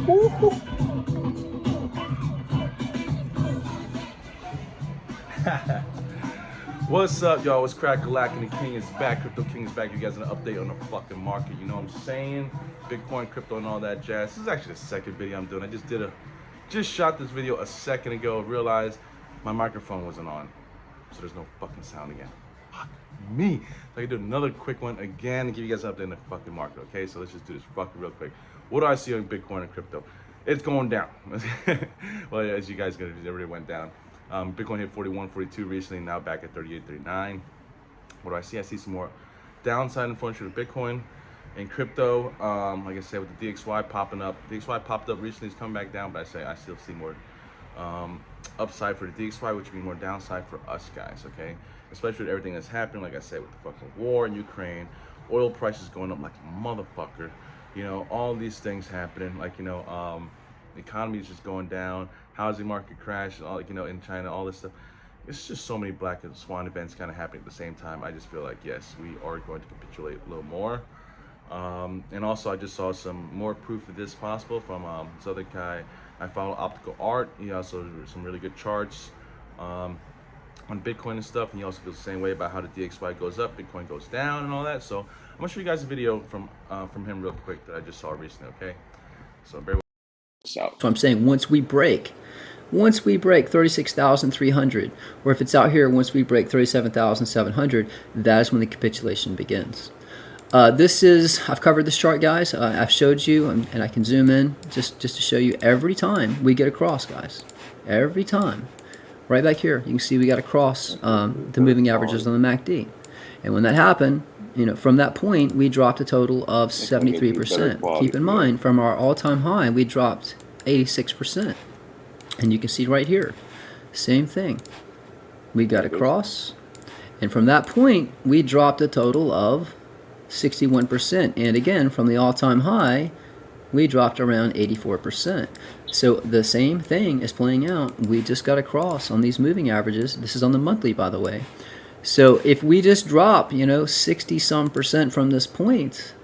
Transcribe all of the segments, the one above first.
What's up, y'all? What's crack-a-lackin'? The King is back. Crypto King is back. You guys an update on the fucking market. You know what I'm saying? Bitcoin, crypto, and all that jazz. This is actually the second video I'm doing. I just shot this video a second ago. Realized my microphone wasn't on, so there's no fucking sound again. Fuck me. So I can do another quick one again and give you guys an update on the fucking market. Okay, so let's just do this fucking real quick. What do I see on Bitcoin and crypto? It's going down. Well, as you guys it already went down. Bitcoin hit 41, 42 recently, now back at 38, 39. What do I see? I see some more downside in front of Bitcoin and crypto. Like I said, with the DXY popping up, DXY popped up recently, it's come back down, but I still see more upside for the DXY, which means more downside for us guys, okay? Especially with everything that's happening, like I said, with the fucking war in Ukraine, oil prices going up like a motherfucker, you know, all these things happening, like, you know, the economy is just going down, housing market crash, all, you know, in China, all this stuff. It's just so many black swan events kind of happening at the same time. I just feel like, yes, we are going to capitulate a little more. And also, I just saw some more proof of this possible from this other guy. I follow Optical Art. He also some really good charts on Bitcoin and stuff. And he also feels the same way about how the DXY goes up, Bitcoin goes down, and all that. So I'm gonna show you guys a video from him real quick that I just saw recently. Okay, so bear with. So I'm saying once we break 36,300, or if it's out here, once we break 37,700, that is when the capitulation begins. I've covered this chart, guys. I've showed you, and I can zoom in just to show you every time we get across, guys. Every time. Right back here, you can see we got across the moving averages on the MACD. And when that happened, you know, from that point, we dropped a total of 73%. Keep in mind, from our all-time high, we dropped 86%. And you can see right here, same thing. We got across, and from that point, we dropped a total of 61%. And again, from the all-time high, we dropped around 84%. So the same thing is playing out. We just got across on these moving averages. This is on the monthly, by the way. So if we just drop, you know, 60-some% from this point,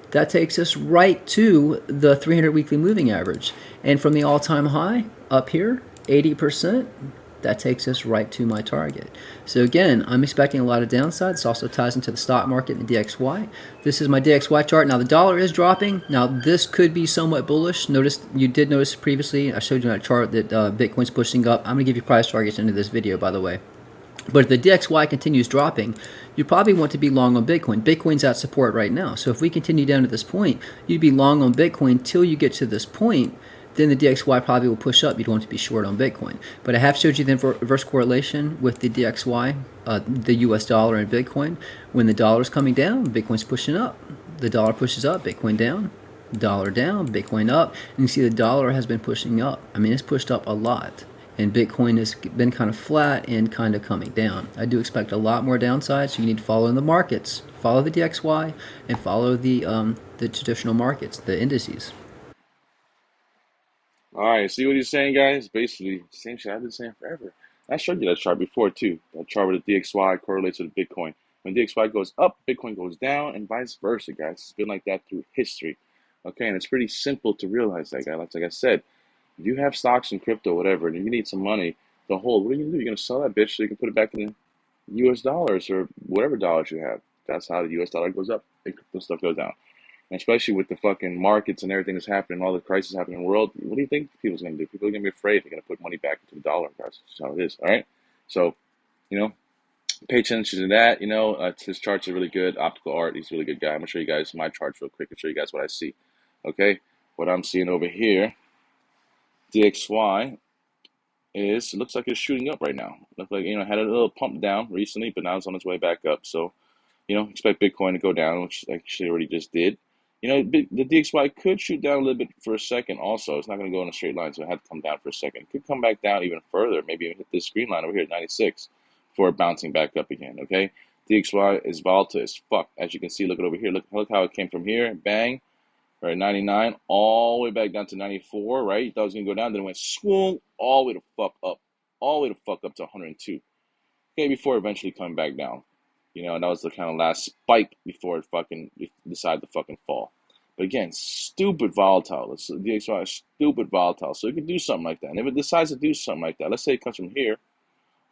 that takes us right to the 300 weekly moving average. And from the all-time high up here, 80%, that takes us right to my target. So again, I'm expecting a lot of downside. This also ties into the stock market and the DXY. This is my DXY chart. Now the dollar is dropping. Now this could be somewhat bullish. You did notice previously, I showed you that chart that Bitcoin's pushing up. I'm going to give you price targets into this video, by the way. But if the DXY continues dropping, you probably want to be long on Bitcoin. Bitcoin's at support right now. So if we continue down to this point, you'd be long on Bitcoin till you get to this point. Then the DXY probably will push up. You'd want to be short on Bitcoin. But I have showed you the inverse correlation with the DXY, the US dollar and Bitcoin. When the dollar is coming down, Bitcoin's pushing up. The dollar pushes up, Bitcoin down. Dollar down, Bitcoin up. And you see the dollar has been pushing up. I mean, it's pushed up a lot. And Bitcoin has been kind of flat and kind of coming down. I do expect a lot more downside, so you need to follow in the markets. Follow the DXY and follow the traditional markets, the indices. All right, see what he's saying, guys? Basically, same shit I've been saying forever. I showed you that chart before, too. That chart where the DXY correlates with Bitcoin. When DXY goes up, Bitcoin goes down, and vice versa, guys. It's been like that through history. Okay, and it's pretty simple to realize that, guys. Like I said, if you have stocks and crypto, whatever, and you need some money to hold, what are you going to do? You're going to sell that bitch so you can put it back in the US dollars or whatever dollars you have. That's how the US dollar goes up and crypto stuff goes down. And especially with the fucking markets and everything that's happening, all the crisis happening in the world, what do you think people's going to do? People are going to be afraid. They're going to put money back into the dollar, guys. That's how it is, all right? So, you know, pay attention to that. You know, his charts are really good. Optical Art, he's a really good guy. I'm going to show you guys my charts real quick and show you guys what I see, okay? What I'm seeing over here, DXY, it looks like it's shooting up right now. Looks like, you know, had a little pump down recently, but now it's on its way back up. So, you know, expect Bitcoin to go down, which actually already just did. You know, the DXY could shoot down a little bit for a second also. It's not going to go in a straight line, so it had to come down for a second. It could come back down even further, maybe even hit this green line over here at 96 before bouncing back up again, okay? DXY is volatile as fuck. As you can see, look at over here. Look how it came from here, bang, right, 99, all the way back down to 94, right? You thought it was going to go down, then it went swoon, all the way to fuck up. All the way to fuck up to 102. Okay, before eventually coming back down. You know, and that was the kind of last spike before it fucking decided to fucking fall. But again, stupid volatile. The DXY is stupid volatile. So it could do something like that. And if it decides to do something like that, let's say it comes from here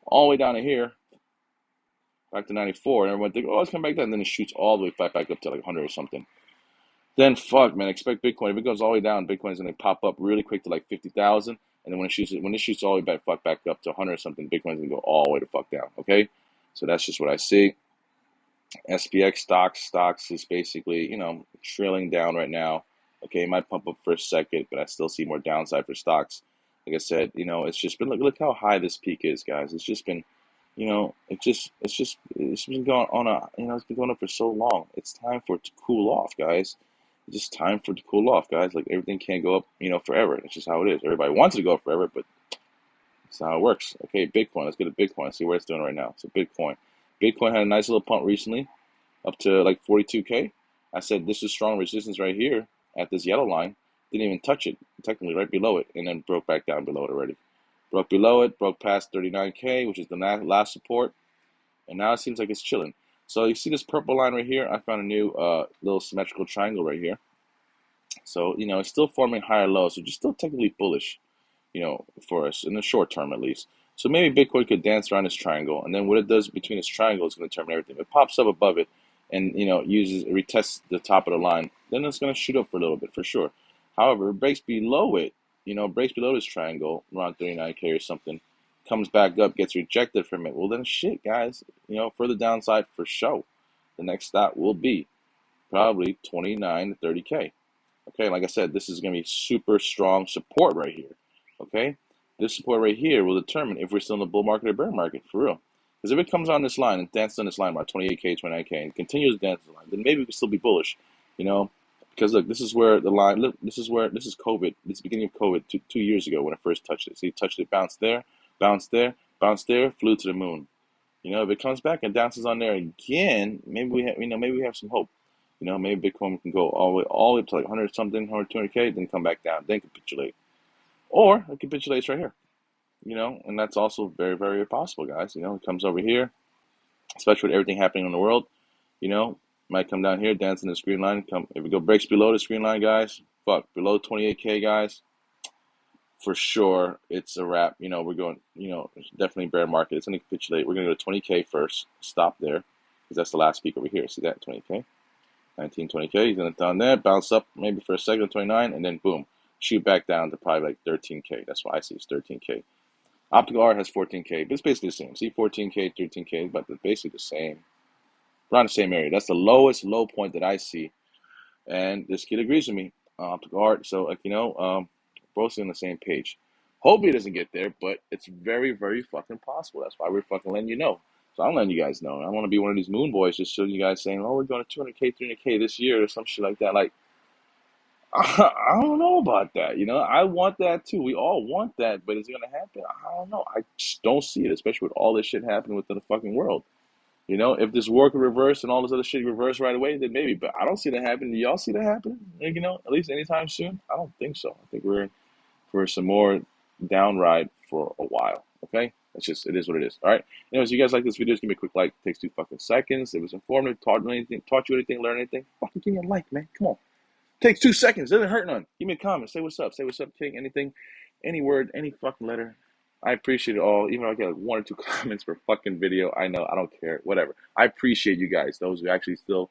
all the way down to here, back to 94, and everyone think, oh, it's coming back down, and then it shoots all the way back up to like 100 or something. Then fuck, man, expect Bitcoin. If it goes all the way down, Bitcoin's gonna pop up really quick to like 50,000, and then when it shoots all the way back up to 100 or something, Bitcoin's gonna go all the way to fuck down. Okay, so that's just what I see. SPX stocks is basically trailing down right now. Okay, it might pump up for a second, but I still see more downside for stocks. Like I said, it's just been look how high this peak is, guys. It's just been it's been going on it's been going up for so long. It's time for it to cool off, guys. It's just time for it to cool off, guys. Like everything can't go up, forever. It's just how it is. Everybody wants it to go up forever, but that's how it works. Okay, Bitcoin. Let's get to Bitcoin. See where it's doing right now. So Bitcoin had a nice little pump recently, up to like 42K. I said this is strong resistance right here at this yellow line. Didn't even touch it, technically right below it, and then broke back down below it already. Broke below it, broke past 39K, which is the last support, and now it seems like it's chilling. So you see this purple line right here? I found a new little symmetrical triangle right here. So, it's still forming higher lows, which is still technically bullish, for us in the short term at least. So maybe Bitcoin could dance around this triangle, and then what it does between this triangle is going to determine everything. If it pops up above it and, retests the top of the line, then it's going to shoot up for a little bit for sure. However, it breaks below it, breaks below this triangle around 39K or something, comes back up, gets rejected from it. Well, then shit, guys, further downside for sure. The next stop will be probably 29 to 30K. Okay, like I said, this is going to be super strong support right here. Okay, this support right here will determine if we're still in the bull market or bear market, for real. Because if it comes on this line and dances on this line about 28K, 29K, and continues to dance the line, then maybe we can still be bullish, Because look, this is where the line, look, this is COVID. This is the beginning of COVID 2 years ago when it first touched it. So you touched it, bounced there, bounced there, bounced there, flew to the moon. If it comes back and dances on there again, maybe we have some hope. Maybe Bitcoin can go all the way up to like 100 something, 200K, then come back down, then capitulate. Or it capitulates right here, and that's also very, very possible, guys. It comes over here, especially with everything happening in the world, might come down here, dance in the screen line. If it breaks below the screen line, guys, below 28K, guys, for sure, it's a wrap. We're going, it's definitely bear market. It's going to capitulate. We're going to go to 20K first, stop there, because that's the last peak over here. See that, 20K? 19, 20K, he's going to down there, bounce up maybe for a second, 29, and then boom, shoot back down to probably like 13K. That's why I see it's 13K. Optical art has 14K, but it's basically the same. See 14K, 13K, but they're basically the same. Around the same area. That's the lowest low point that I see. And this kid agrees with me. Optical art. So, both on the same page. Hopefully it doesn't get there, but it's very, very fucking possible. That's why we're fucking letting you know. So I'm letting you guys know. I want to be one of these moon boys just showing you guys saying, oh, we're going to 200K, 300K this year or some shit like that. Like, I don't know about that. I want that too. We all want that, but is it going to happen? I don't know. I just don't see it, especially with all this shit happening within the fucking world. If this war could reverse and all this other shit reverse right away, then maybe. But I don't see that happening. Do y'all see that happening? At least anytime soon? I don't think so. I think we're in for some more down ride for a while. Okay? It is what it is. All right? Anyways, you guys like this video, just give me a quick like. It takes 2 fucking seconds. It was informative, taught you anything, learned anything. Fucking give me a like, man. Come on. Takes 2 seconds. Doesn't hurt none. Give me a comment. Say what's up. Say what's up, King. Anything, any word, any fucking letter. I appreciate it all. Even if I get like 1 or 2 comments per fucking video, I know. I don't care. Whatever. I appreciate you guys. Those who actually still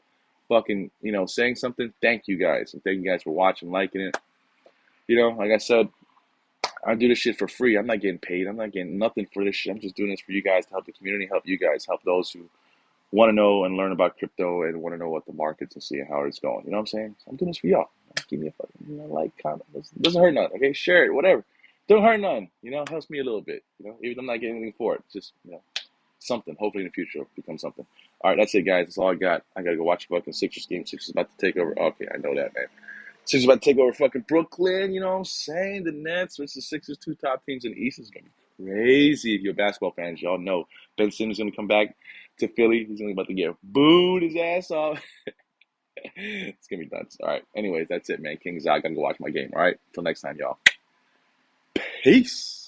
fucking, saying something. Thank you guys. And thank you guys for watching, liking it. Like I said, I do this shit for free. I'm not getting paid. I'm not getting nothing for this shit. I'm just doing this for you guys to help the community, help you guys, help those who want to know and learn about crypto and want to know what the markets and see how it's going. You know what I'm saying? So I'm doing this for y'all. Give me a fucking like, comment. Doesn't hurt none. Okay, share it, whatever. Don't hurt none. Helps me a little bit. Even if I'm not getting anything for it, just something. Hopefully in the future it'll become something. All right, that's it, guys. That's all I got. I gotta go watch a fucking Sixers game. Sixers about to take over. Okay, I know that, man. Sixers about to take over fucking Brooklyn. You know what I'm saying? The Nets versus the Sixers, 2 top teams in the East, is gonna be crazy. If you're basketball fans, y'all know Ben Simmons is gonna come back to Philly. He's gonna about to get booed his ass off. It's gonna be nuts. All right. Anyways, that's it, man. King's out. Gotta go watch my game. All right. Until next time, y'all. Peace.